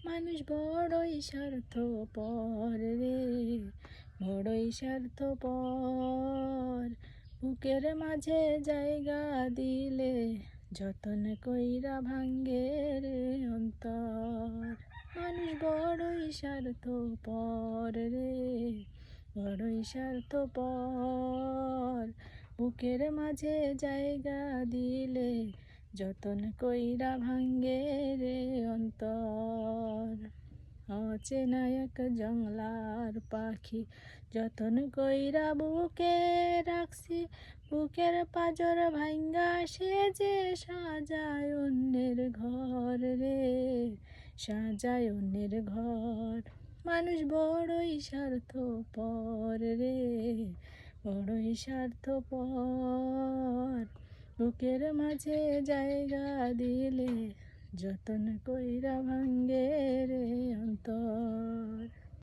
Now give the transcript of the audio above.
মানুষ বড়ই স্বার্থপর রে, বড়ই স্বার্থপর। বুকের মাঝে জায়গা দিলে যতন কইরা ভাঙ্গে রে অন্তর। মানুষ বড়ই স্বার্থপর রে, বড়ই স্বার্থপর। বুকের মাঝে জায়গা দিলে যতন কইরা ভাঙ্গে রে অন্তর। অচেনা এক জংলার পাখি যতন কইরা বুকে রাখছি, বুকের পাজর ভাঙ্গা সে যে সাজায় অন্যের ঘর রে, সাজায় অন্যের ঘর। মানুষ বড়ই স্বার্থপর রে, বড়ই স্বার্থপর। বুকের মাঝে জায়গা দিলে যতন কইরা ভাঙ্গে